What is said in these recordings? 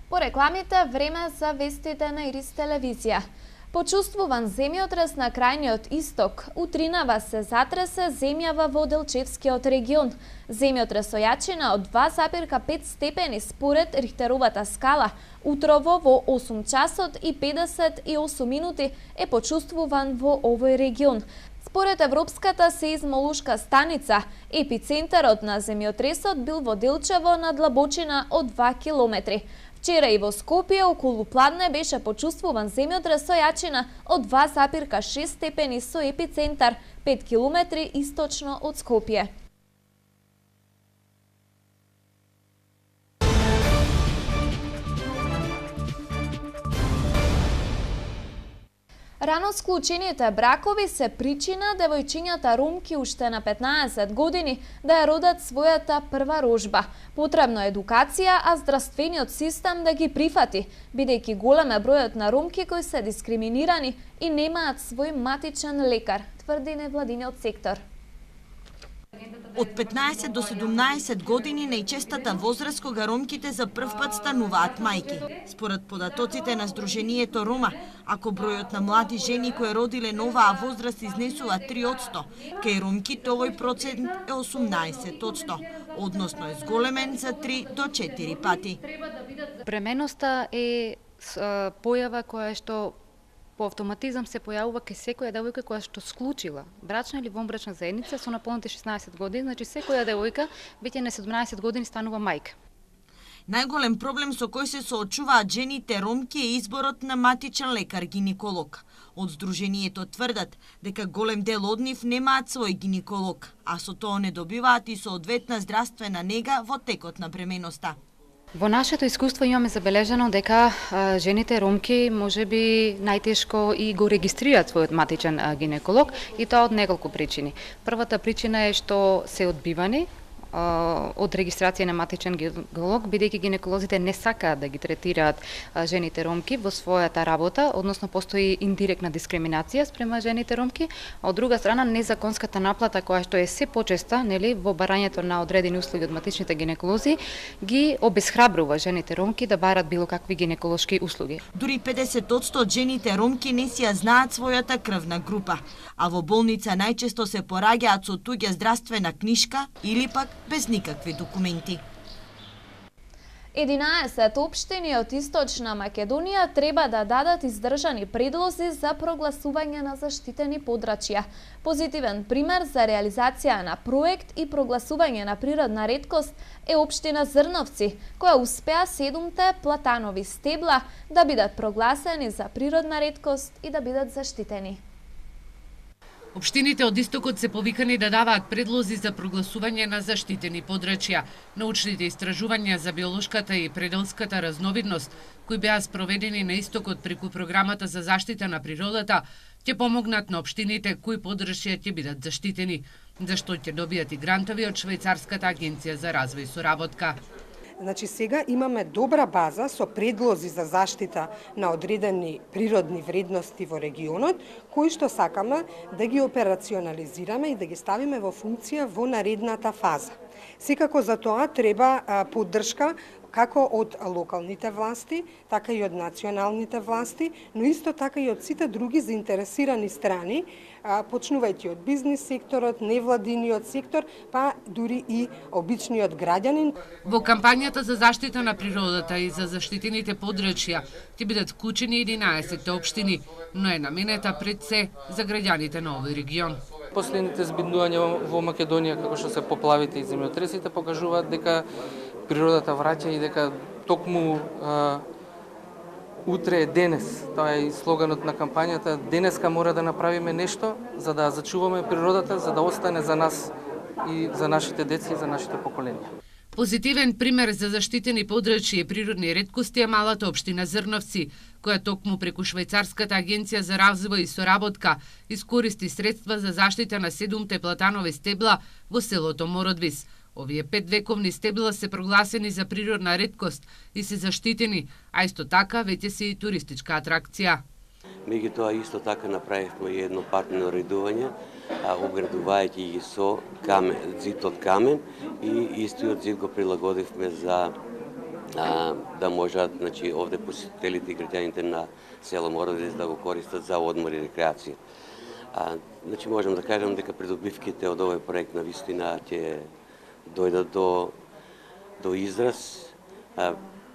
По рекламите, време за вестите на Ирис телевизија. Почувствуван земјотрес на крајниот исток. Утринава се затресе земјава во Делчевскиот регион. Земјотрес со јачина од 2,5 степени според Рихтеровата скала. Утрово во 8 часот и 58 минути е почувствуван во овој регион. Според Европската сеизмолошка станица, епицентарот на земјотресот бил во Делчево на длабочина од 2 километри. Вчера и во Скопје околу Пладне беше почувствуван земјотрес со јачина од 2,6 степени со епицентар 5 километри источно од Скопје. Рано склучените бракови се причина девојчињата ромки уште на 15 години да ја родат својата прва рожба. Потребно е едукација, а здравствениот систем да ги прифати, бидејќи голем е бројот на ромки кои се дискриминирани и немаат свој матичен лекар, тврди невладиниот сектор. Од 15 до 17 години најчестата возраст кога ромките за прв пат стануваат мајки. Според податоците на Сдруженијето Рома, ако бројот на млади жени кои родиле на оваа возраст изнесува 3%, кај ромките овој процент е 18%, односно е зголемен за 3 до 4 пати. Бременоста е појава која што по автоматизам се појавува кај секоја девојка која што склучила брачна или вонбрачна заедница со наполните 16 години, значи секоја девојка веќе на 17 години станува мајка. Најголем проблем со кој се соочуваат жените ромки е изборот на матичен лекар-гинеколог. Од Сдруженијето тврдат дека голем дел од нив немаат свој гинеколог, а со тоа не добиваат и соодветна здравствена нега во текот на бременоста. Во нашето искуство имаме забележано дека жените ромки можеби најтешко и го регистрираат својот матичен гинеколог, и тоа од неколку причини. Првата причина е што се одбивани од регистрација на матичен гинеколог, бидејќи гинеколозите не сакаат да ги третираат жените ромки во својата работа, односно постои индиректна дискриминација спрема жените ромки, а од друга страна незаконската наплата која што е се почеста, нели, во барањето на одредени услуги од матичните гинеколози, ги обесхрабрува жените ромки да барат било какви гинеколошки услуги. Дури 50% од жените ромки не си ја знаат својата крвна група, а во болница најчесто се пораѓаат со туѓа здравствена книшка или пак без никакви документи. 11 општини од Источна Македонија треба да дадат издржани предлози за прогласување на заштитени подрачја. Позитивен пример за реализација на проект и прогласување на природна реткост е општина Зрновци, која успеа 7 платанови стебла да бидат прогласени за природна реткост и да бидат заштитени. Општините од Истокот се повикани да даваат предлози за прогласување на заштитени подрачја. Научните истражувања за биолошката и пределската разновидност, кои беа спроведени на Истокот преку програмата за заштита на природата, ќе помогнат на општините кои подрачја ќе бидат заштитени, зашто ќе добијат и грантови од Швајцарската агенција за развој и соработка. Значи сега имаме добра база со предлози за заштита на одредени природни вредности во регионот, кои што сакаме да ги операционализираме и да ги ставиме во функција во наредната фаза. Секако за тоа треба поддршка како од локалните власти, така и од националните власти, но исто така и од сите други заинтересирани страни, почнувајќи од бизнис секторот, невладиниот сектор, па дури и обичниот граѓанин. Во кампањата за заштита на природата и за заштитените подрачја ќе бидат вклучени 11 општини, но е наменета пред се за граѓаните на овој регион. Последните збиднувања во Македонија, како што се поплавите и земјотресите, покажуваат дека природата враќа и дека токму утре е денес. Тоа е и слоганот на кампањата. Денеска мора да направиме нешто за да зачуваме природата, за да остане за нас и за нашите деца и за нашите поколенија. Позитивен пример за заштитени подрачја и природни реткости е малата општина Зрновци, која токму преку Швајцарската агенција за развој и соработка искористи средства за заштита на 7 платанови стебла во селото Мородвис. Овие 5 вековни стебла се прогласени за природна реткост и се заштитени, а исто така веќе се и туристичка атракција. Меѓутоа исто така направивме и едно партнерно редување, оградувајќи ги со зид од камен и истиот зид го прилагодивме за да можат, значи, овде посетителите и граѓаните на село Мородец да го користат за одмор и рекреација. Значи, можем да кажем дека придобивките од овој проект на вистина ќе дојдат до израз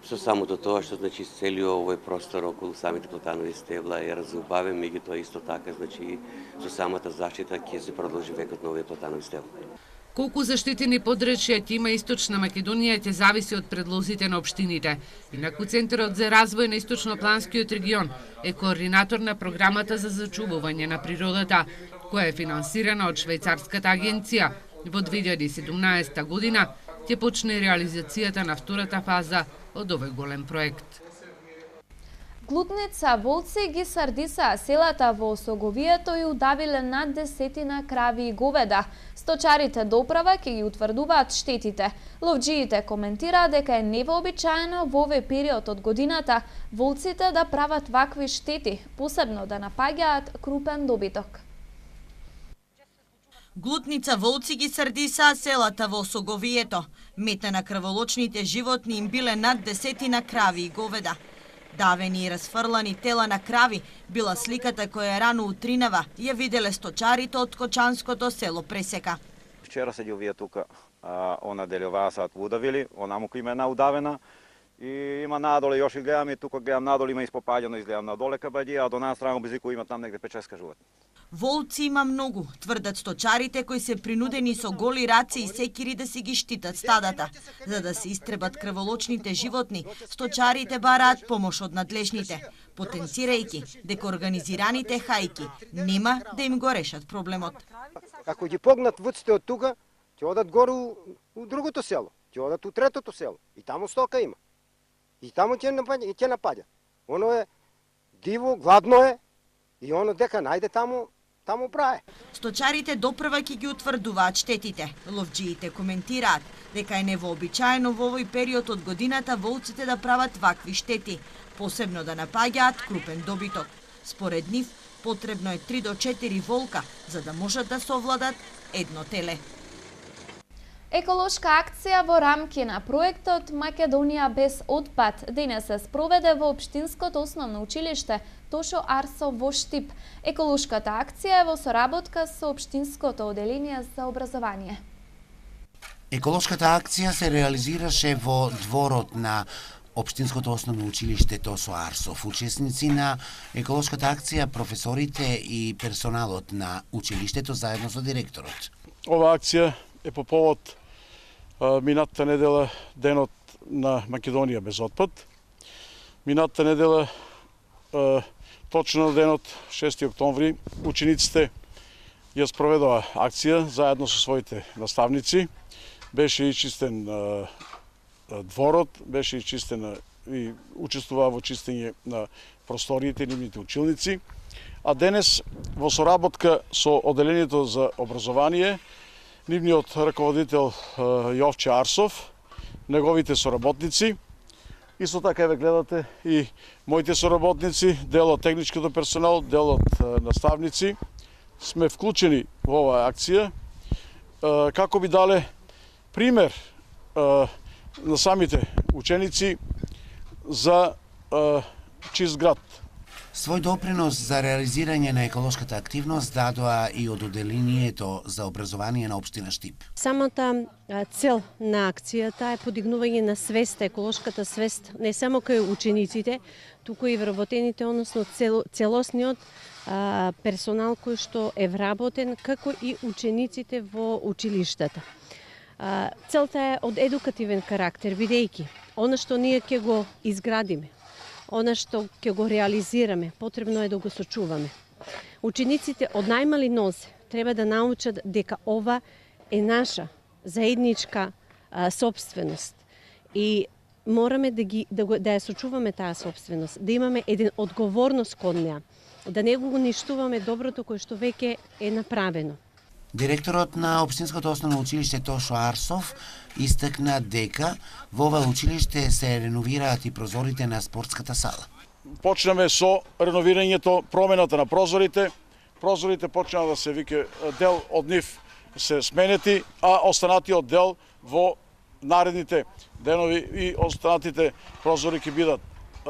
со самото тоа што, значи, целиот овој простор околу самите платанови стебла е разубавен, меѓутоа исто така, значи, со самата заштита ќе се продолжи векот на овие платанови стебла. Колку заштитени подрачја ќе има Источна Македонија ќе зависи од предлозите на општините. Инаку Центарот за развој на Источнопланскиот регион е координатор на програмата за зачувување на природата, која е финансирана од швајцарската агенција. Во 2017 година ќе почне реализацијата на втората фаза од овој голем проект. Глутница волци ги сардиса селата во Осоговието и удавиле над 10 крави и говеда. Сточарите доправа ќе ги утврдуваат штетите. Ловџиите коментираат дека е невообичаено во овој период од годината волците да прават вакви штети, посебно да напаѓаат крупен добиток. Глутница волци ги сардисаа селата во Осоговието. Мета на крволочните животни им биле над 10 крави и говеда. Давени и разфрлани тела на крави била сликата која рано утринава ја виделе сточарите од Кочанското село Пресека. Вчера се овие тука, она делјоваа сад удавили, она му има една удавена и има надоле, још и гледам и тука гледам надоле има испопаѓано, изгледам надоле кабаѓи, а до нас страна близико има там негде 5-6 животни. Волци има многу, тврдат сточарите кои се принудени со голи раци и секири да си ги штитат стадата. За да се истребат крволочните животни, сточарите бараат помош од надлежните, потенцирајќи дека организираните хајки нема да им го решат проблемот. Ако ги погнат вуците од тука, ќе одат гору у другото село, ќе одат у третото село и таму стока има. И таму ќе напаѓа. Оно е диво, гладно е и оно дека најде таму прае. Сточарите допрва ќе ги утврдуваат штетите. Ловџиите коментираат дека е невообичаено во овој период од годината волците да прават вакви штети, посебно да напаѓаат крупен добиток. Според нив, потребно е 3 до 4 волка за да можат да совладат едно теле. Еколошка акција во рамки на проектот Македонија без отпад денес се спроведе во Општинското основно училиште Тошо Арсо во Штип. Еколошката акција е во соработка со Општинското оделение за образование. Еколошката акција се реализираше во дворот на Општинското основно училиште Тошо Арсо. Учесници на еколошката акција професорите и персоналот на училиштето заедно со директорот. Ова акција е по повод минатата недела денот на Македонија без отпад. Минатата недела точно на денот 6 октомври учениците ја спроведоа акција заедно со своите наставници. Беше ичистен дворот, беше ичистен и учествуваа во чистење на просториите нивните училници. А денес во соработка со оделението за образование нивниот раководител Јовче Арсов, неговите соработници, исто така ве гледате и моите соработници, дел од техничкото персонал, дел од наставници, сме вклучени во оваа акција, како би дале пример на самите ученици за чист град. Свој допринос за реализирање на еколошката активност дадоа и од оделението за образование на општина Штип. Самата цел на акцијата е подигнување на свеста, еколошката свест, не само кај учениците, туку и вработените, односно целосниот персонал кој што е вработен, како и учениците во училиштата. Целта е од едукативен карактер, бидејќи она што ние ќе го изградиме, она што ќе го реализираме, потребно е да го сочуваме. Учениците од најмали нозе треба да научат дека ова е наша заедничка собственост и мораме да ја сочуваме таа собственост, да имаме еден одговорност кон неа, да не го уништуваме доброто кое што веќе е направено. Директорот на Општинското основно училиште Тошо Арсов истакна дека во ова училиште се реновираат и прозорите на спортската сала. Почнеме со реновирањето, промената на прозорите. Прозорите почнаа да се вике дел од нив се сменети, а останатиот дел во наредните денови и останатите прозори ќе бидат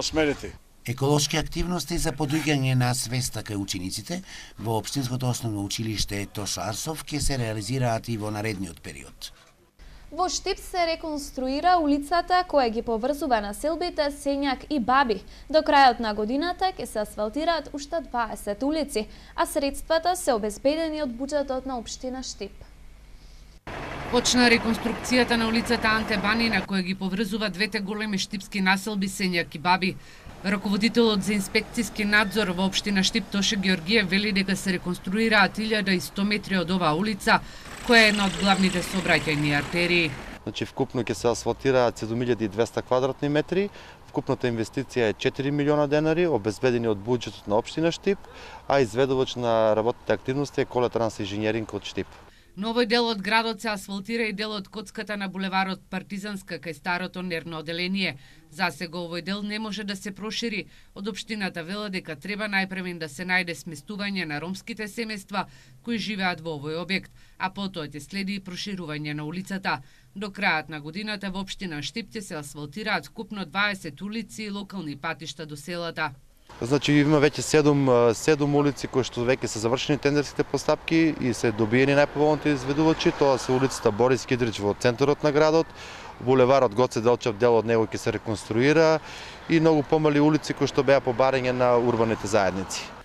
сменети. Еколошки активности за подуѓање на свеста кај учениците во Општинското основно училиште Тошо Арсов ќе се реализираат и во наредниот период. Во Штип се реконструира улицата која ги поврзува населбите Сењак и Баби. До крајот на годината ќе се асфалтираат уште 20 улици, а средствата се обезбедени од буџетот на Општина Штип. Почна реконструкцијата на улицата Анте Банина, која ги поврзува двете големи штипски населби Сењак и Баби. Раководителот за инспекцијски надзор во Општина Штип Тоше Георгиев вели дека се реконструираат 1100 метри од оваа улица, која е една од главните сообраќајни артерии. Значи вкупно ќе се асфалтираат 7200 квадратни метри. Вкупната инвестиција е 4 милиона денари, обезбедени од буџетот на Општина Штип, а изведувач на работните активности е Коле Транс инженеринг од Штип. На овој дел од градот се асфалтира и делот коцката на булеварот Партизанска кај старото нервно оделение. Засега овој дел не може да се прошири. Од општината велат дека треба најпрвен да се најде сместување на ромските семејства кои живеат во овој објект, а потоа ќе следи и проширување на улицата. До крајот на годината во Општина Штип ќе се асфалтираат вкупно 20 улици и локални патишта до селата. Значи има веќе 7 улици кои што веќе се завршени тендерските постапки и се добиени најповолните изведувачи. Тоа се улицата Борис Кидрич во центарот на градот, булеварот Гоце Делчев, дел од него ќе се реконструира и многу помали улици кои што беа по барање на урбаните заедници.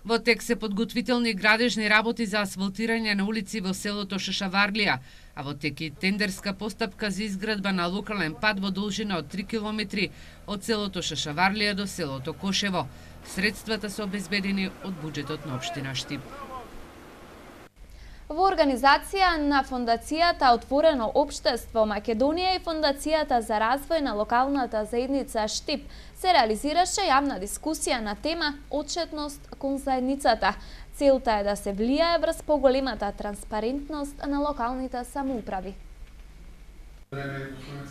Во тек се подготвителни градежни работи за асфалтирање на улици во селото Шашаварлија, а во тек и тендерска постапка за изградба на локален пат во должина од 3 километри од селото Шашаварлија до селото Кошево. Средствата се обезбедени од буџетот на Општина Штип. Во организација на Фондацијата Отворено општество Македонија и Фондацијата за развој на локалната заедница Штип се реализираше јавна дискусија на тема Отчетност кон заедницата. Целта е да се влијае врз поголемата транспарентност на локалните самоуправи.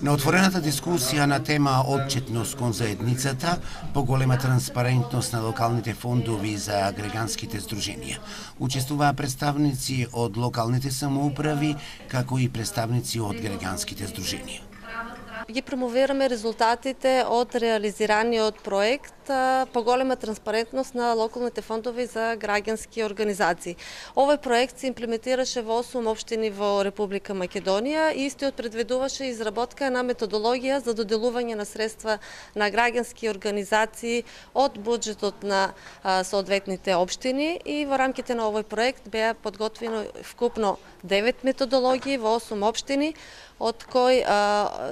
На отворената дискусија на тема Отчетност кон заедницата, поголема транспарентност на локалните фондови за граѓанските здруженија. Учествуваа представници од локалните самоуправи, како и представници од граѓанските здруженија. Ги промовираме резултатите од реализираниот проект поголема транспарентност на локалните фондови за граѓански организации. Овој проект се имплементираше во 8 општини во Република Македонија и истиот предвидуваше изработка на методологија за доделување на средства на граѓански организации од буџетот на соодветните општини и во рамките на овој проект беа подготвено вкупно 9 методологии во 8 општини, од кои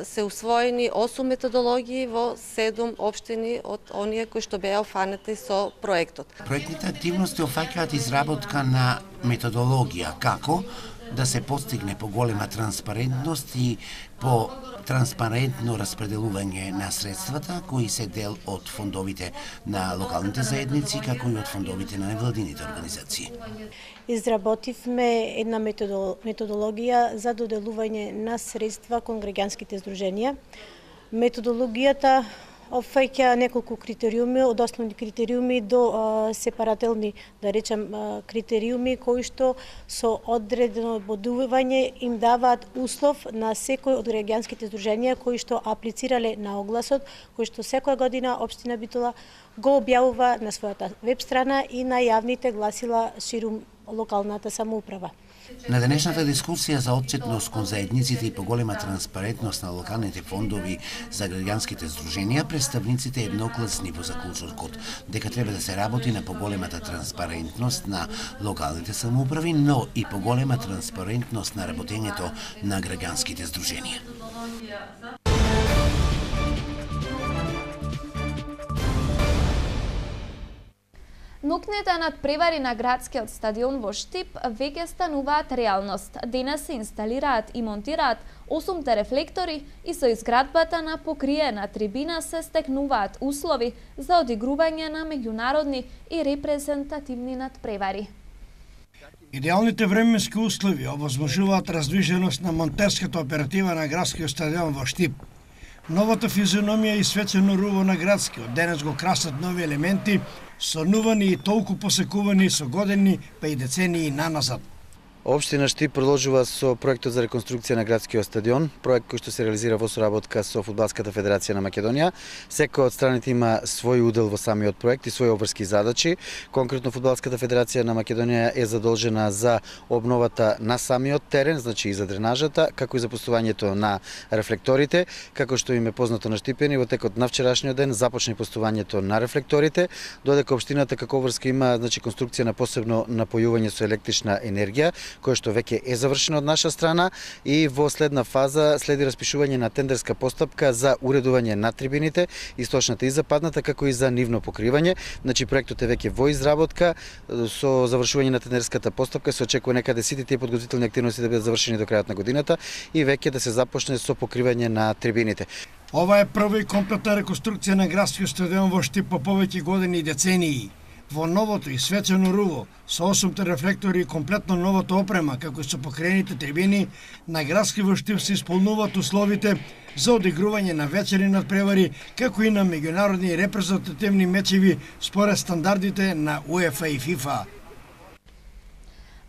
се усвоени 8 методологии во 7 општини од оние кои што беа офанати со проектот. Проектните активности офаќаат изработка на методологија како да се постигне поголема транспарентност и по транспарентно распределување на средствата кои се дел од фондовите на локалните заедници, како и од фондовите на невладините организации. Изработивме една методологија за доделување на средства кон граѓанските здруженија. Методологијата опфаќа неколку критериуми, од основни критериуми до сепарателни, да речем, критериуми кои што со одредено бодување им даваат услов на секој од граѓанските здруженија кои што аплицирале на огласот, кои што секоја година општина Битола го објавува на својата веб страна и на јавните гласила ширум локалната самоуправа. На денешната дискусија за отчетност кон заедниците и поголема транспарентност на локалните фондови за граѓанските здруженија, представниците едногласни во заклучокот дека треба да се работи на поголемата транспарентност на локалните самоуправи, но и поголема транспарентност на работењето на граѓанските здруженија. Ноќните надпревари на градскиот стадион во Штип веќе стануваат реалност. Денес се инсталираат и монтираат 8 рефлектори и со изградбата на покриена трибина се стекнуваат услови за одигрување на меѓународни и репрезентативни надпревари. Идеалните временски услови овозможуваат раздвиженост на монтерската оператива на градскиот стадион во Штип. Новата физиономија и светено руво на градскиот денес го красат нови елементи, сонувани и толку посекувани со години, па и децении наназад. Општина Штип продолжува со проектот за реконструкција на градскиот стадион, проект кој што се реализира во соработка со Фудбалската федерација на Македонија. Секој од страните има свој удел во самиот проект и своји обврски задачи. Конкретно Фудбалската федерација на Македонија е задолжена за обновата на самиот терен, значи и за дренажата, како и за постувањето на рефлекторите, како што им е познато на Штипени, во текот на вчерашниот ден започне постувањето на рефлекторите, додека општината како врска има значи конструкција на посебно напојување со електрична енергија, кој што веќе е завршено од наша страна, и во следна фаза следи распишување на тендерска постапка за уредување на трибините, источната и западната, како и за нивно покривање. Значи проектот е веќе во изработка, со завршување на тендерската постапка се очекува некаде сите тие подготвителни активности да бидат завршени до крајот на годината и веќе да се започне со покривање на трибините. Ова е прва и комплетна реконструкција на градскиот стадион во Штип по повеќе години и децении. Во новото и свечено руво, со 8 рефлектори и комплетно новата опрема, како и со покрените трибини, на градски во Штип се исполнуваат условите за одигрување на вечерни надпревари, како и на меѓународни репрезентативни мечеви според стандардите на УЕФА и ФИФА.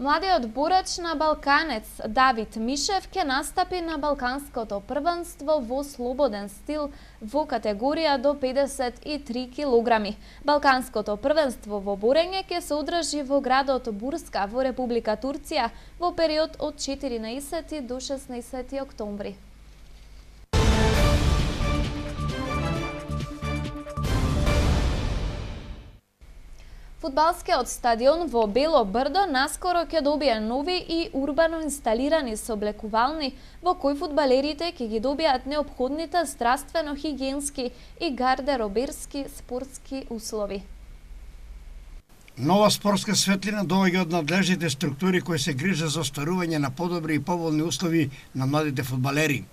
Младиот бурач на Балканец Давид Мишев ќе настапи на Балканското првенство во слободен стил во категорија до 53 килограми. Балканското првенство во бурење ќе се одржи во градот Бурска во Република Турција во период од 14 до 16 октомври. Фудбалскиот стадион во Бело Брдо наскоро ќе добие нови и урбано инсталирани сооблекувални, во кои фудбалерите ќе ги добијат неопходните здравствено-хигиенски и гардероберски спортски услови. Нова спортска светлина доаѓа од надлежните структури кои се грижат за остварување на подобри и поволни услови на младите фудбалери.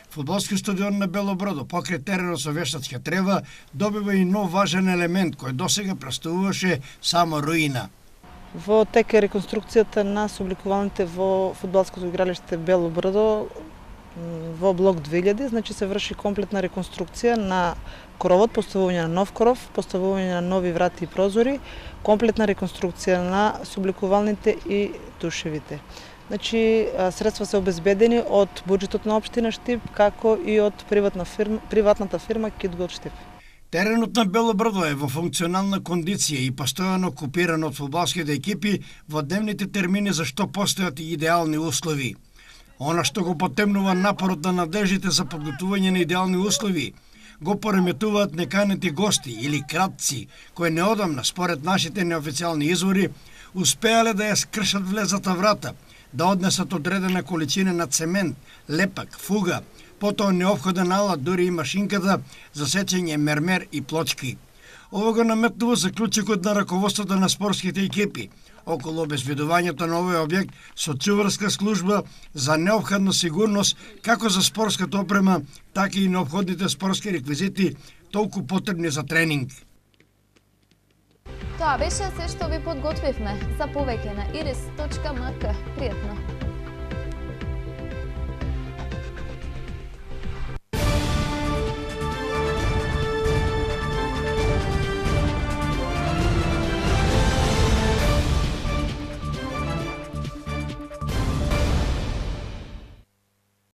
Фудбалскиот стадион на Бело Брдо, покрај теренот со вештачка трева, добива и нов важен елемент кој досега представуваше само руина. Во тек е реконструкцијата на собликувалните во фудбалското игралиште Бело Брдо во блок 2000, значи се врши комплетна реконструкција на кровот, поставување на нов кров, поставување на нови врати и прозори, комплетна реконструкција на собликувалните и душевите. Значи, средства се обезбедени од буџетот на општина Штип, како и од приватната фирма Китгод Штип. Теренот на Бело Брдо е во функционална кондиција и постојано окупиран од фудбалските екипи во дневните термини за што постојат и идеални услови. Она што го потемнува напорот на надлежните за подготвување на идеални услови, го пореметуваат неканети гости или кратци, кои неодамна, според нашите неофицијални извори, успеале да ја скршат влезата врата, да однесат одредена количина на цемент, лепак, фуга, потоа неопходен алат, дури и машинката за сечење мермер и плочки. Ова го наметнува заклучокот на раководството на спортските екипи околу обезбедувањето на овој објект со чуварска служба за неопходна сигурност како за спортската опрема, така и неопходните спортски реквизити толку потребни за тренинг. Тоа беше се што ви подготвивме. За повеќе на iris.mk. Пријатно!